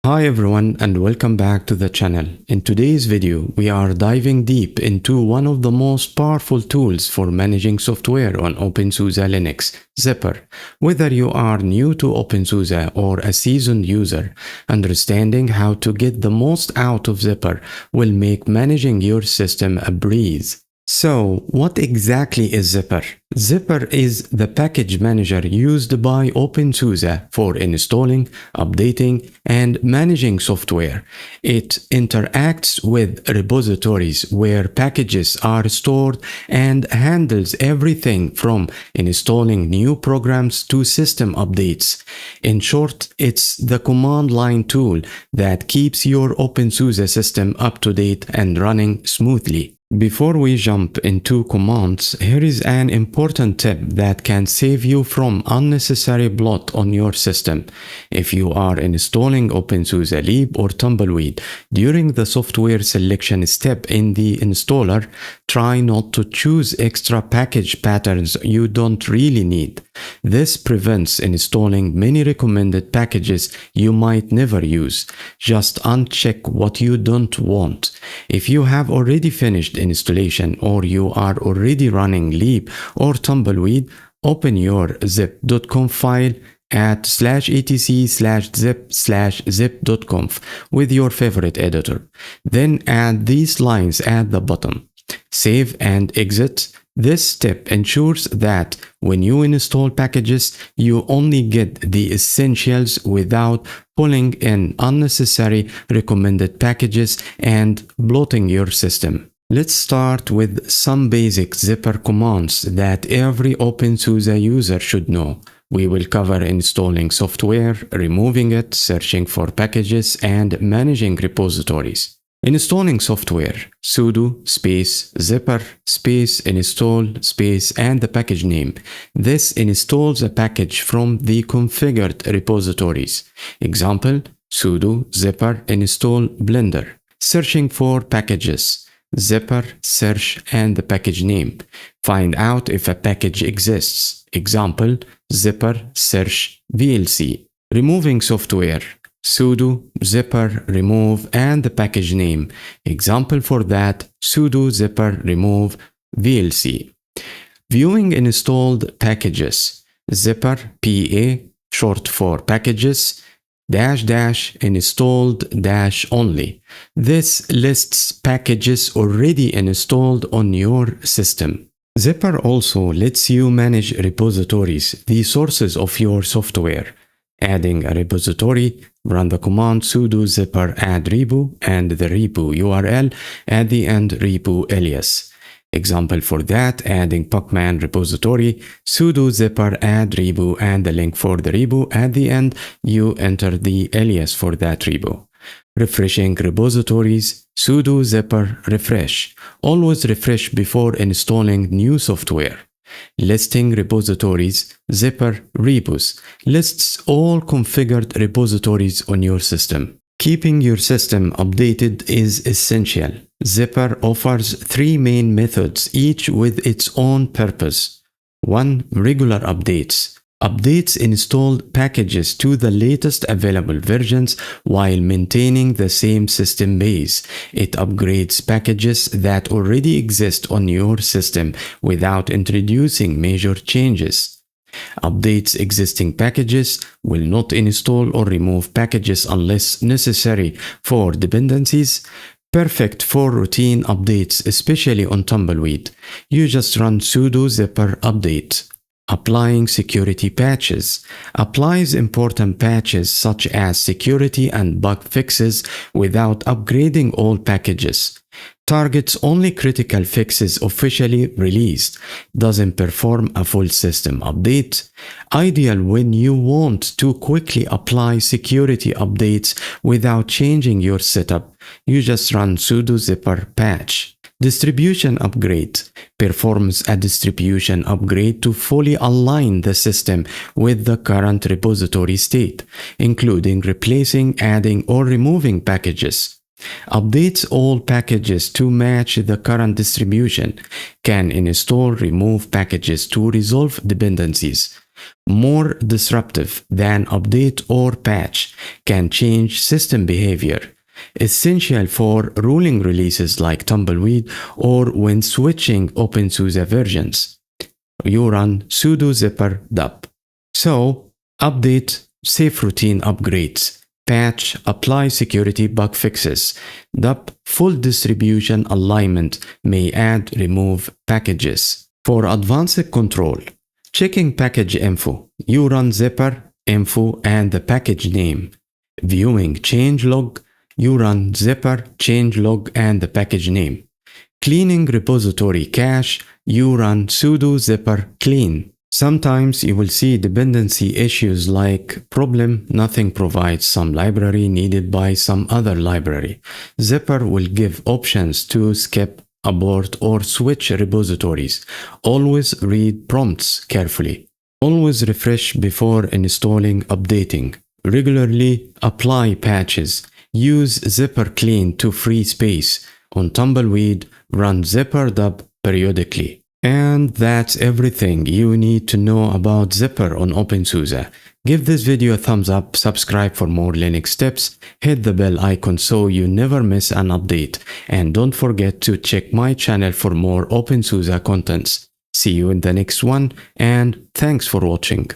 Hi everyone and welcome back to the channel. In today's video, we are diving deep into one of the most powerful tools for managing software on openSUSE Linux, Zypper. Whether you are new to openSUSE or a seasoned user, understanding how to get the most out of Zypper will make managing your system a breeze. So, what exactly is Zypper? Zypper is the package manager used by openSUSE for installing, updating, and managing software. It interacts with repositories where packages are stored and handles everything from installing new programs to system updates. In short, it's the command line tool that keeps your openSUSE system up to date and running smoothly. Before we jump into commands, here is an important tip that can save you from unnecessary bloat on your system. If you are installing openSUSE lib or Tumbleweed during the software selection step in the installer, try not to choose extra package patterns you don't really need. This prevents installing many recommended packages you might never use. Just uncheck what you don't want. If you have already finished installation or you are already running lib or Tumbleweed, open your zip.conf file at /etc/zip/zip.conf with your favorite editor. Then add these lines at the bottom. Save and exit. This step ensures that when you install packages, you only get the essentials without pulling in unnecessary recommended packages and bloating your system. Let's start with some basic Zypper commands that every openSUSE user should know. We will cover installing software, removing it, searching for packages, and managing repositories. Installing software: sudo space zypper space install space and the package name. This installs a package from the configured repositories. Example: sudo zypper install blender. Searching for packages: zypper search and the package name. Find out if a package exists. Example: zypper search vlc. Removing software: sudo zypper remove and the package name. Example for that: sudo zypper remove vlc. Viewing installed packages: zypper pa short for packages -- installed -only. This lists packages already installed on your system. Zypper also lets you manage repositories, the sources of your software. Adding a repository, run the command sudo zypper add repo and the repo URL at the end repo alias. Example for that: adding pacman repository, sudo zypper add repo and the link for the repo at the end, you enter the alias for that repo. Refreshing repositories: sudo zypper refresh. Always refresh before installing new software. Listing repositories: zypper repos lists all configured repositories on your system. Keeping your system updated is essential. Zypper offers three main methods, each with its own purpose. 1. Regular updates. Updates installed packages to the latest available versions while maintaining the same system base. It upgrades packages that already exist on your system without introducing major changes. Updates existing packages, will not install or remove packages unless necessary for dependencies. Perfect for routine updates, especially on Tumbleweed. You just run sudo zypper update. Applying security patches. Applies important patches such as security and bug fixes without upgrading all packages. Targets only critical fixes officially released. Doesn't perform a full system update. Ideal when you want to quickly apply security updates without changing your setup. You just run sudo zypper patch. Distribution upgrade. Performs a distribution upgrade to fully align the system with the current repository state, including replacing, adding, or removing packages. Updates all packages to match the current distribution. Can install, remove packages to resolve dependencies. more disruptive than update or patch, can change system behavior. Essential for rolling releases like Tumbleweed or when switching openSUSE versions. You run sudo zypper dub. So, update, safe routine upgrades. Patch, apply security bug fixes. Dub, full distribution alignment, may add, remove packages. For advanced control, checking package info. You run zypper, info, and the package name. Viewing changelog. You run zypper, changelog, and the package name. Cleaning repository cache. You run sudo zypper clean. Sometimes you will see dependency issues like problem nothing provides some library needed by some other library. Zypper will give options to skip, abort, or switch repositories. Always read prompts carefully. Always refresh before installing, updating. Regularly apply patches. Use zypper clean to free space. On Tumbleweed, run zypper dub periodically. And that's everything you need to know about Zypper on openSUSE. Give this video a thumbs up, subscribe for more Linux tips, hit the bell icon so you never miss an update, and don't forget to check my channel for more openSUSE contents. See you in the next one, and thanks for watching.